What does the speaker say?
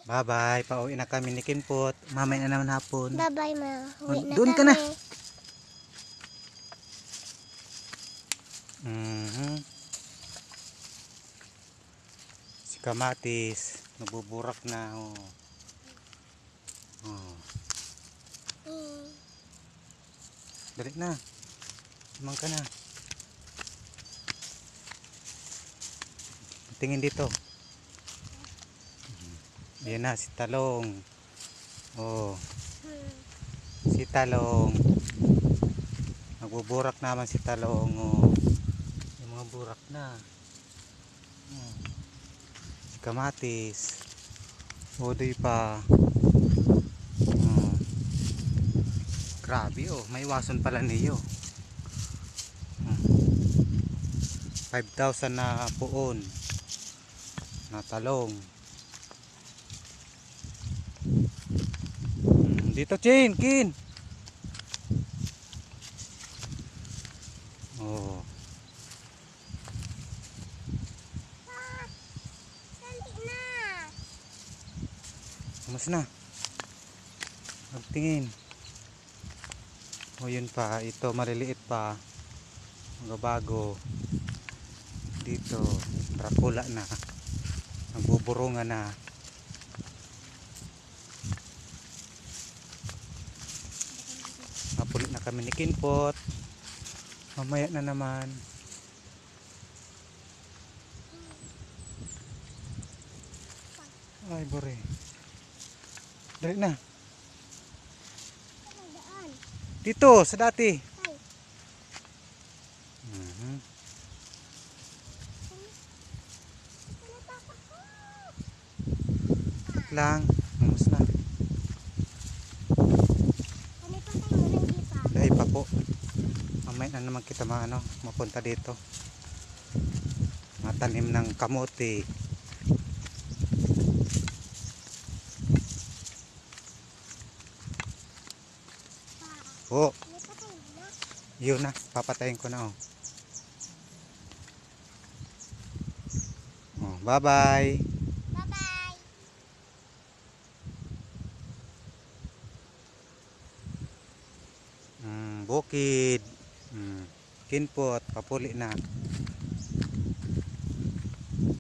Bye-bye. Pauwi na kami ni Kinpot. Mamaya na naman hapon. Bye-bye ma. Uwi na Doon ka kami. na. Si Kamatis. Nagbuburak na. Oh. Oh. Dali na. Tumang ka na. Tingin dito. Yan na si Talong. Oh. Si Talong. Nagbuburak naman si Talong. Oh. Yung mga burak na. Oh. Si Kamatis. Odoy pa. Oh. Grabe oh. May wason pala niyo. 5,000 na puon na talong. Dito Chin, Kin. Oh. Dali na. Kamus na. Magtingin. O yun pa, ito maliliit pa. Mga bago. Dito, rapula na. Nagbuburungan na. Napulit na kami ni Kinpot. Mamaya na naman. Ay, bore. Dali na. Dito, sa dati. Lang. Kamus na. Dahil pa po. Mamaya na naman kita mapunta dito. Matanim ng kamote. Oh. Yun na, papatayin ko na oh. Oh, bye-bye. Bye-bye. Bukid. Kinpot, papuli na.